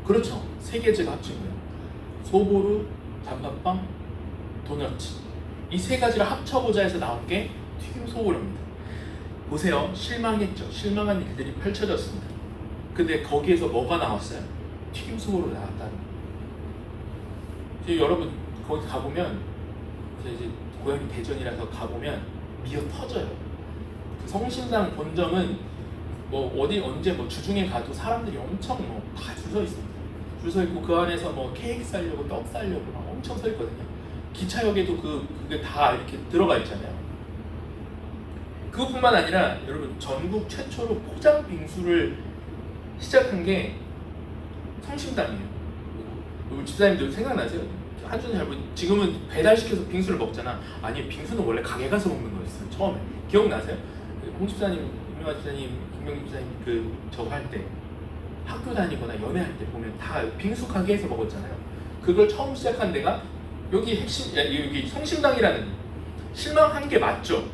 Speaker 1: 그렇죠. 세 개제가 합친 거예요. 소보루, 단팥빵, 도넛. 이 세 가지를 합쳐보자 해서 나온 게 튀김소보루입니다. 보세요. 실망했죠. 실망한 일들이 펼쳐졌습니다. 근데 거기에서 뭐가 나왔어요? 튀김소보루 나왔다는 거예요. 여러분 거기 가보면 이제 고향이 대전이라서 가보면 미어 터져요. 그 성심당 본점은 뭐 어디 언제 뭐 주중에 가도 사람들이 엄청 뭐 다 줄 서 있습니다. 줄 서 있고 그 안에서 뭐 케이크 사려고 떡 사려고 막 엄청 서 있거든요. 기차역에도 그게 다 이렇게 들어가 있잖아요. 그것뿐만 아니라 여러분 전국 최초로 포장 빙수를 시작한 게 성심당이에요. 여러분 집사님들 생각나세요? 한주는 잘 지금은 배달시켜서 빙수를 먹잖아. 아니 빙수는 원래 가게 가서 먹는 거였어요. 처음에 기억나세요? 홍 집사님, 유명한 집사님, 김명기 집사님 그 저거 할 때 학교 다니거나 연애할 때 보면 다 빙수 가게 에서 먹었잖아요. 그걸 처음 시작한 데가 여기 여기 성심당이라는, 실망한 게 맞죠.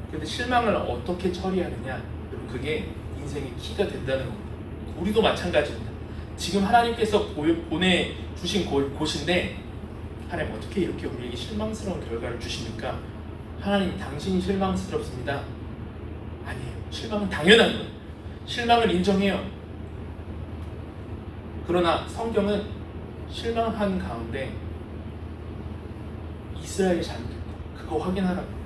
Speaker 1: 근데 실망을 어떻게 처리하느냐, 여러분, 그게 인생의 키가 된다는 겁니다. 우리도 마찬가지입니다. 지금 하나님께서 보내주신 곳인데 하나님 어떻게 이렇게 우리에게 실망스러운 결과를 주십니까? 하나님, 당신이 실망스럽습니다. 아니에요. 실망은 당연한 거예요. 실망을 인정해요. 그러나 성경은 실망한 가운데 이스라엘이 잘못했다, 그거 확인하라고.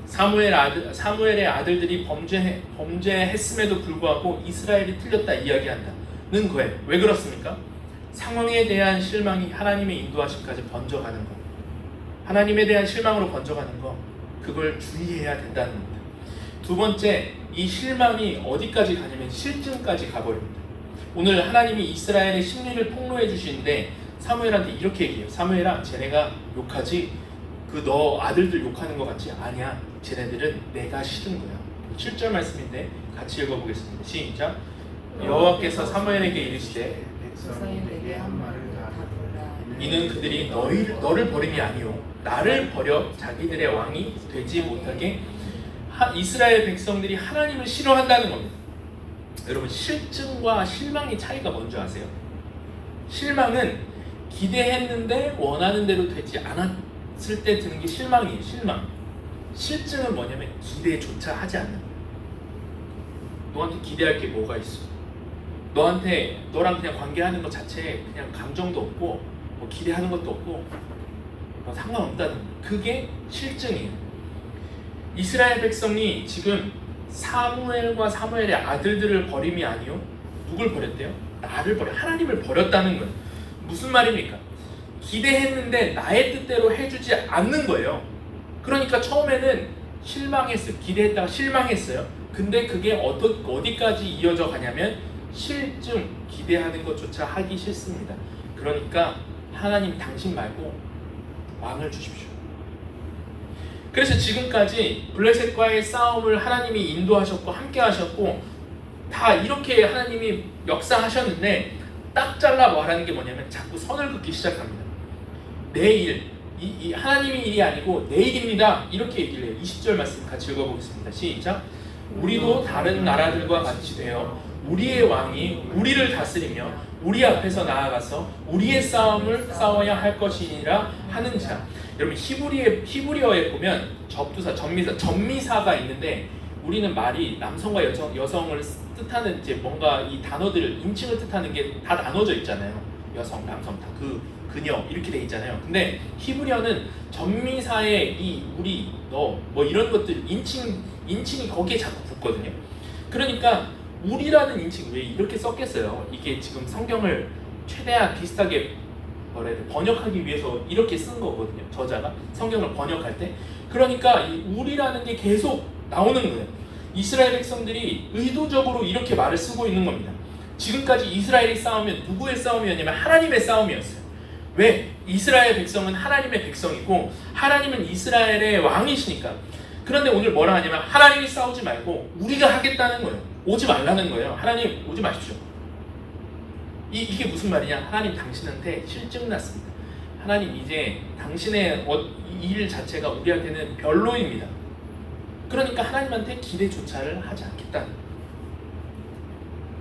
Speaker 1: 사무엘의 아들들이 범죄했음에도 불구하고 이스라엘이 틀렸다 이야기한다는 거예요. 왜 그렇습니까? 상황에 대한 실망이 하나님의 인도하심까지 번져가는 것, 하나님에 대한 실망으로 번져가는 것, 그걸 주의해야 된다는 겁니다. 두 번째, 이 실망이 어디까지 가냐면 실증까지 가버립니다. 오늘 하나님이 이스라엘의 심리를 폭로해 주시는데 사무엘한테 이렇게 얘기해요. 사무엘아, 쟤네가 욕하지? 그 너 아들들 욕하는 것 같지? 아니야, 쟤네들은 내가 싫은 거야. 7절 말씀인데 같이 읽어보겠습니다. 시작. 여호와께서 사무엘에게 이르시되
Speaker 2: 백성이 내게 한 말을 다 들으라.
Speaker 1: 이는 그들이 너를 버림이 아니요 나를 버려 자기들의 왕이 되지 못하게 이스라엘 백성들이 하나님을 싫어한다는 겁니다. 여러분, 실증과 실망의 차이가 뭔지 아세요? 실망은 기대했는데 원하는 대로 되지 않았을 때 드는 게 실망이에요. 실망. 실증은 뭐냐면 기대조차 하지 않는 거예요. 너한테 기대할 게 뭐가 있어? 너랑 그냥 관계하는 것 자체에 그냥 감정도 없고 뭐 기대하는 것도 없고 뭐 상관없다는 거예요. 그게 실증이에요. 이스라엘 백성이 지금 사무엘과 사무엘의 아들들을 버림이 아니요, 누굴 버렸대요? 나를 하나님을 버렸다는 거예요. 무슨 말입니까? 기대했는데 나의 뜻대로 해주지 않는 거예요. 그러니까 처음에는 실망했어요. 기대했다가 실망했어요. 근데 그게 어디까지 이어져 가냐면 실증, 기대하는 것조차 하기 싫습니다. 그러니까 하나님, 당신 말고 왕을 주십시오. 그래서 지금까지 블레셋과의 싸움을 하나님이 인도하셨고 함께 하셨고 다 이렇게 하나님이 역사하셨는데 딱 잘라 말하는 게 뭐냐면 자꾸 선을 긋기 시작합니다. 내일, 이 하나님의 일이 아니고 내 일입니다, 이렇게 얘기를 해요. 20절 말씀 같이 읽어보겠습니다. 시작. 우리도 다른 나라들과 같이 되어 우리의 왕이 우리를 다스리며 우리 앞에서 나아가서 우리의 싸움을 싸워야 할 것이니라 하는 자. 여러분, 히브리어에 보면 접두사, 전미사가 있는데 우리는 말이 남성과 여성을 뜻하는 이제 뭔가 이 단어들, 인칭을 뜻하는 게 다 나눠져 있잖아요. 여성, 남성 다 그녀 이렇게 돼 있잖아요. 근데 히브리어는 전미사의 이 우리, 너 뭐 이런 것들 인칭이 거기에 자꾸 붙거든요. 그러니까 우리라는 인칭 왜 이렇게 썼겠어요? 이게 지금 성경을 최대한 비슷하게 번역하기 위해서 이렇게 쓴 거거든요. 저자가 성경을 번역할 때. 그러니까 이 우리라는 게 계속 나오는 거예요. 이스라엘 백성들이 의도적으로 이렇게 말을 쓰고 있는 겁니다. 지금까지 이스라엘이 싸우면 누구의 싸움이었냐면 하나님의 싸움이었어요. 왜? 이스라엘 백성은 하나님의 백성이고 하나님은 이스라엘의 왕이시니까. 그런데 오늘 뭐라 하냐면 하나님이 싸우지 말고 우리가 하겠다는 거예요. 오지 말라는 거예요. 하나님 오지 마십시오. 이게 무슨 말이냐? 하나님, 당신한테 실증 났습니다. 하나님, 이제 당신의 일 자체가 우리한테는 별로입니다. 그러니까 하나님한테 기대조차를 하지 않겠다는 거예요.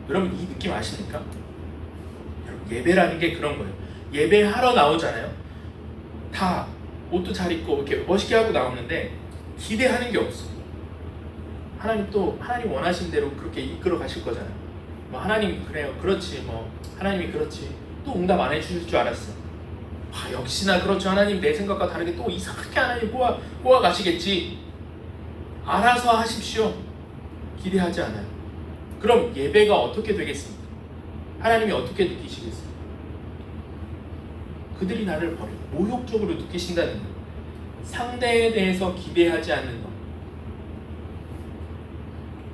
Speaker 1: 여러분, 이 느낌 아십니까? 여러분, 예배라는 게 그런 거예요. 예배하러 나오잖아요. 다 옷도 잘 입고 이렇게 멋있게 하고 나오는데 기대하는 게 없어. 하나님 원하신 대로 그렇게 이끌어 가실 거잖아요. 뭐 하나님 그래요, 그렇지, 뭐 하나님이 그렇지, 또 응답 안 해주실 줄 알았어. 역시나 그렇죠, 하나님 내 생각과 다르게 또 이상하게 하나님 꼬아 가시겠지. 알아서 하십시오. 기대하지 않아요. 그럼 예배가 어떻게 되겠습니까? 하나님이 어떻게 느끼시겠어요? 그들이 나를 버려 모욕적으로 느끼신다는 거예요. 상대에 대해서 기대하지 않는 것.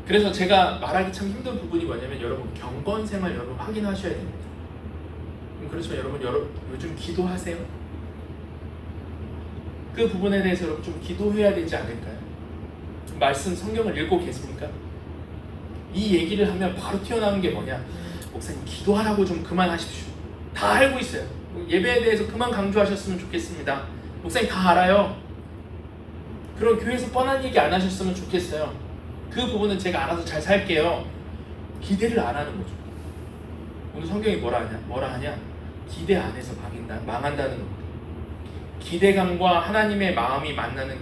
Speaker 1: 그래서 제가 말하기 참 힘든 부분이 뭐냐면 여러분, 경건생활 여러분 확인하셔야 됩니다. 그렇지만 여러분 요즘 기도하세요? 그 부분에 대해서 여러분 좀 기도해야 되지 않을까요? 말씀 성경을 읽고 계십니까? 이 얘기를 하면 바로 튀어나오는 게 뭐냐? 목사님 기도하라고 좀 그만하십시오. 다 알고 있어요. 예배에 대해서 그만 강조하셨으면 좋겠습니다. 목사님 다 알아요. 그런 교회에서 뻔한 얘기 안 하셨으면 좋겠어요. 그 부분은 제가 알아서 잘 살게요. 기대를 안 하는 거죠. 오늘 성경이 뭐라 하냐? 기대 안에서 망한다는 겁니다. 기대감과 하나님의 마음이 만나는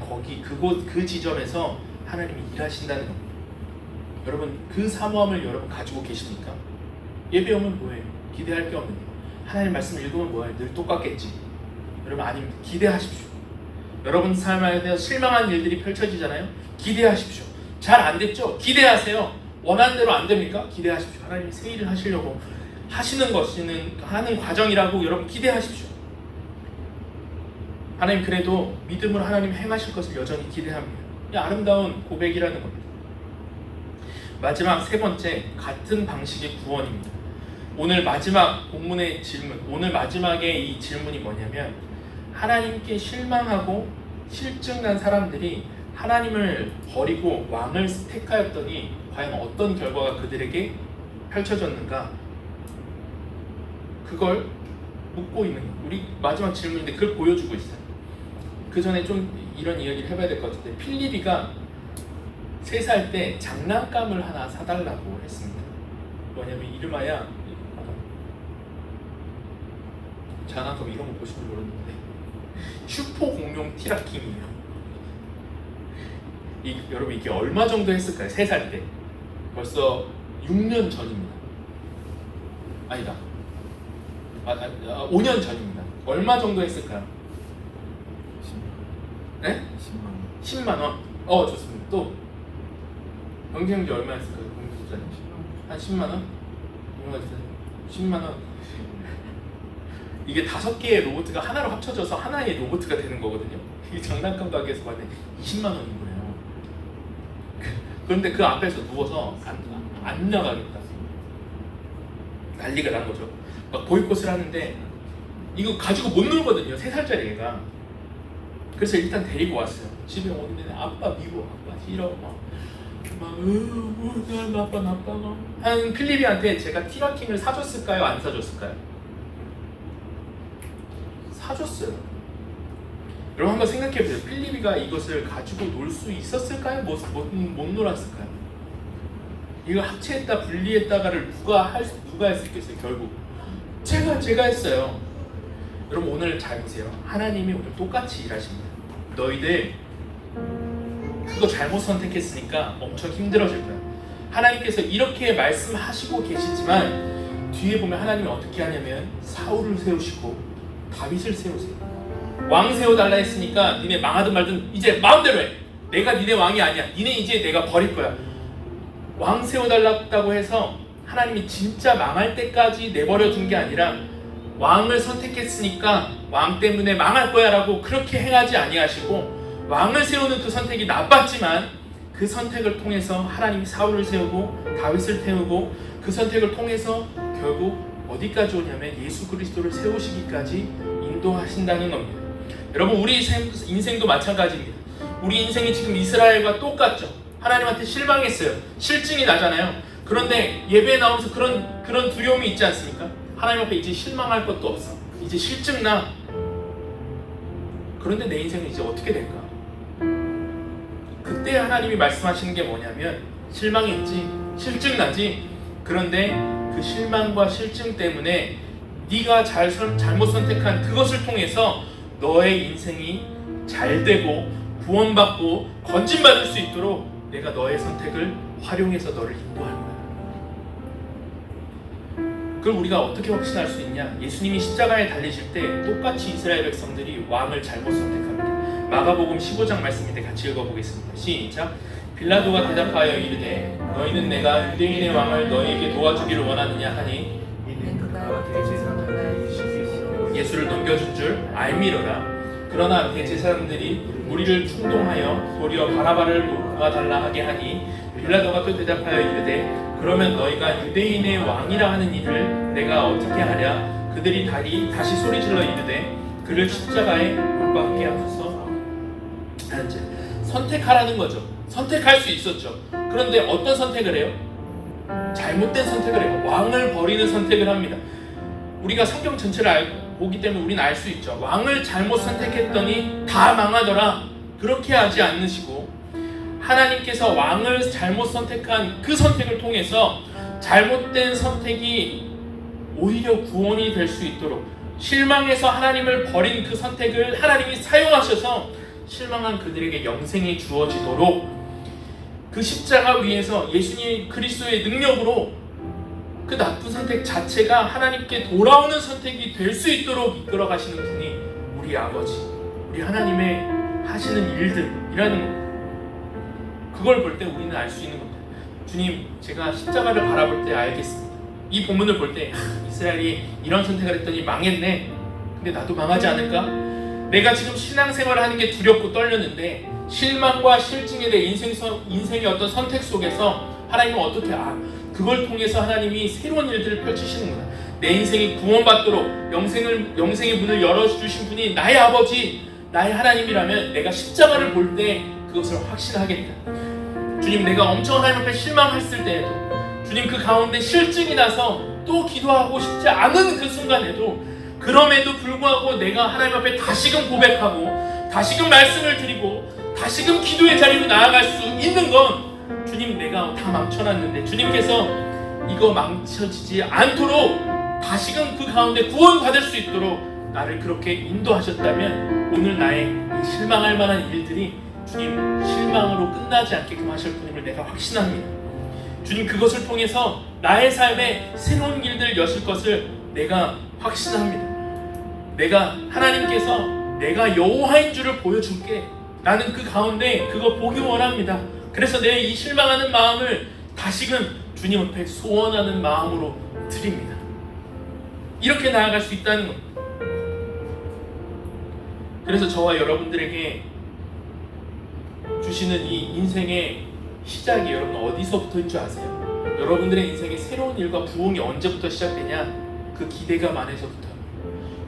Speaker 1: 그 지점에서 하나님이 일하신다는 겁니다. 여러분 그 사모함을 여러분 가지고 계십니까? 예배 오면 뭐예요? 기대할 게 없는데 하나님 말씀 읽으면 뭐예요? 늘 똑같겠지. 여러분 아닙니다. 기대하십시오. 여러분 삶 안에서 실망한 일들이 펼쳐지잖아요. 기대하십시오. 잘 안 됐죠? 기대하세요. 원하는 대로 안 됩니까? 기대하십시오. 하나님이 새 일을 하시려고 하는 과정이라고 여러분 기대하십시오. 하나님 그래도 믿음으로 하나님 행하실 것을 여전히 기대합니다. 이 아름다운 고백이라는 겁니다. 마지막 세 번째, 같은 방식의 구원입니다. 오늘 마지막 본문의 질문, 오늘 마지막에 이 질문이 뭐냐면 하나님께 실망하고 실증난 사람들이 하나님을 버리고 왕을 택하였더니 과연 어떤 결과가 그들에게 펼쳐졌는가? 그걸 묻고 있는 거예요. 우리 마지막 질문인데 그걸 보여주고 있어요. 그 전에 좀 이런 이야기를 해봐야 될 것 같은데 필리비가 3살 때 장난감을 하나 사달라고 했습니다. 뭐냐면 이름하여 장난감 이런 거 보실 줄 모르는데 슈퍼 공룡 티라킹이에요. 여러분 이게 얼마 정도 했을까요? 3살 때 벌써 6년 전입니다. 아니다. 5년 전입니다. 얼마 정도 했을까요? 10만 원. 네? 10만 원. 좋습니다. 또 경쟁률이 얼마 했을까요? 공부자님 한 10만 원? 얼마 했어요? 10만 원. 이게 5개의 로봇가 하나로 합쳐져서 하나의 로봇가 되는 거거든요. 이 장난감 가게에서 봤는데 20만 원인 거예요. 그런데 그 앞에서 누워서 안 나가겠다. 난리가 난 거죠. 막 보이콧을 하는데 이거 가지고 못 놀거든요. 3살짜리 애가. 그래서 일단 데리고 왔어요. 집에 오는데 아빠 미워, 아빠 싫어, 나빠. 한 필리비한테 제가 티라킹을 사줬을까요? 안 사줬을까요? 사줬어요. 여러분 한번 생각해보세요. 필리비가 이것을 가지고 놀 수 있었을까요? 못 놀았을까요? 이걸 합체했다 분리했다가를 누가 했겠어요? 결국 제가 했어요. 여러분 오늘 잘 보세요. 하나님이 오늘 똑같이 일하십니다. 너희들 그거 잘못 선택했으니까 엄청 힘들어질 거야. 하나님께서 이렇게 말씀하시고 계시지만 뒤에 보면 하나님이 어떻게 하냐면 사울을 세우시고 다윗을 세우세요. 왕 세워달라 했으니까 니네 망하든 말든 이제 마음대로 해. 내가 니네 왕이 아니야. 니네 이제 내가 버릴 거야. 왕 세워달라고 해서 하나님이 진짜 망할 때까지 내버려 둔 게 아니라 왕을 선택했으니까 왕 때문에 망할 거야 라고 그렇게 행하지 아니하시고 왕을 세우는 그 선택이 나빴지만 그 선택을 통해서 하나님이 사울을 세우고 다윗을 세우고 그 선택을 통해서 결국 어디까지 오냐면 예수 그리스도를 세우시기까지 인도하신다는 겁니다. 여러분 우리 인생도 마찬가지입니다. 우리 인생이 지금 이스라엘과 똑같죠. 하나님한테 실망했어요. 실증이 나잖아요. 그런데 예배에 나오면서 그런 두려움이 있지 않습니까? 하나님 앞에 이제 실망할 것도 없어. 이제 실증나. 그런데 내 인생은 이제 어떻게 될까? 그때 하나님이 말씀하시는 게 뭐냐면 실망했지, 실증나지. 그런데 그 실망과 실증 때문에 네가 잘못 선택한 그것을 통해서 너의 인생이 잘되고 구원받고 건진받을 수 있도록 내가 너의 선택을 활용해서 너를 인도할 거야. 그걸 우리가 어떻게 확신할 수 있냐? 예수님이 십자가에 달리실 때 똑같이 이스라엘 백성들이 왕을 잘못 선택합니다. 마가복음 15장 말씀인데 같이 읽어보겠습니다. 시작. 빌라도가 대답하여 이르되 너희는 내가 유대인의 왕을 너희에게 도와주기를 원하느냐 하니 예수를 넘겨준 줄 알미러라. 그러나 대제사장들이 무리를 충동하여 도리어 바라바를 놓아달라 하게 하니 빌라도가 또 대답하여 이르되 그러면 너희가 유대인의 왕이라 하는 이를 내가 어떻게 하랴. 그들이 다시 소리질러 이르되 그를 십자가에 못 박게 하소서 하는지. 선택하라는 거죠. 선택할 수 있었죠. 그런데 어떤 선택을 해요? 잘못된 선택을 해요. 왕을 버리는 선택을 합니다. 우리가 성경 전체를 보기 때문에 우리는 알 수 있죠. 왕을 잘못 선택했더니 다 망하더라. 그렇게 하지 않으시고 하나님께서 왕을 잘못 선택한 그 선택을 통해서 잘못된 선택이 오히려 구원이 될 수 있도록, 실망해서 하나님을 버린 그 선택을 하나님이 사용하셔서 실망한 그들에게 영생이 주어지도록, 그 십자가 위에서 예수님 그리스도의 능력으로 그 나쁜 선택 자체가 하나님께 돌아오는 선택이 될 수 있도록 이끌어 가시는 분이 우리 아버지, 우리 하나님의 하시는 일들이라는 것. 그걸 볼 때 우리는 알 수 있는 겁니다. 주님, 제가 십자가를 바라볼 때 알겠습니다. 이 본문을 볼 때 이스라엘이 이런 선택을 했더니 망했네. 근데 나도 망하지 않을까? 내가 지금 신앙생활을 하는 게 두렵고 떨렸는데 실망과 실증에 대해 인생의 어떤 선택 속에서 하나님은 어떻게 그걸 통해서 하나님이 새로운 일들을 펼치시는구나. 내 인생이 구원받도록 영생의 문을 열어주신 분이 나의 아버지, 나의 하나님이라면 내가 십자가를 볼 때 그것을 확신하겠다. 주님, 내가 엄청 하나님 앞에 실망했을 때에도, 주님 그 가운데 실증이 나서 또 기도하고 싶지 않은 그 순간에도, 그럼에도 불구하고 내가 하나님 앞에 다시금 고백하고 다시금 말씀을 드리고 다시금 기도의 자리로 나아갈 수 있는 건, 주님 내가 다 망쳐놨는데 주님께서 이거 망쳐지지 않도록 다시금 그 가운데 구원받을 수 있도록 나를 그렇게 인도하셨다면 오늘 나의 이 실망할 만한 일들이 주님 실망으로 끝나지 않게끔 하실 분임을 내가 확신합니다. 주님 그것을 통해서 나의 삶에 새로운 길들을 여실 것을 내가 확신합니다. 내가 하나님께서 내가 여호와인 줄을 보여줄게. 나는 그 가운데 그거 보기 원합니다. 그래서 내 이 실망하는 마음을 다시금 주님 앞에 소원하는 마음으로 드립니다. 이렇게 나아갈 수 있다는 것. 그래서 저와 여러분들에게 주시는 이 인생의 시작이 여러분 어디서부터인 줄 아세요? 여러분들의 인생의 새로운 일과 부흥이 언제부터 시작되냐? 그 기대감 안에서부터.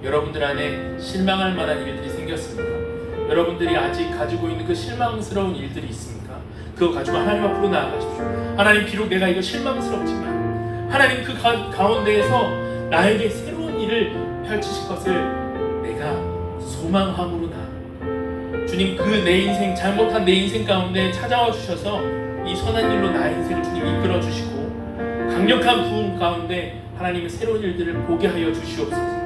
Speaker 1: 여러분들 안에 실망할 만한 일들이 생겼습니까? 여러분들이 아직 가지고 있는 그 실망스러운 일들이 있습니까? 그거 가지고 하나님 앞으로 나아가십시오. 하나님, 비록 내가 이거 실망스럽지만 하나님 그 가운데에서 나에게 새로운 일을 펼치실 것을 내가 소망함으로 나아갑니다. 주님, 그 내 인생, 잘못한 내 인생 가운데 찾아와 주셔서 이 선한 일로 나의 인생을 주님 이끌어 주시고 강력한 부흥 가운데 하나님의 새로운 일들을 보게 하여 주시옵소서.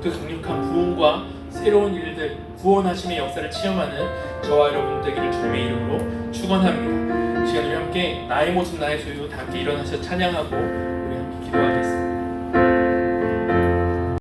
Speaker 1: 그 강력한 부흥과 새로운 일들, 구원하심의 역사를 체험하는 저와 여러분 되기를 주님의 이름으로 축원합니다. 시간 우리 함께 나의 모습 나의 소유 다 함께 일어나서 찬양하고 우리 함께 기도하겠습니다.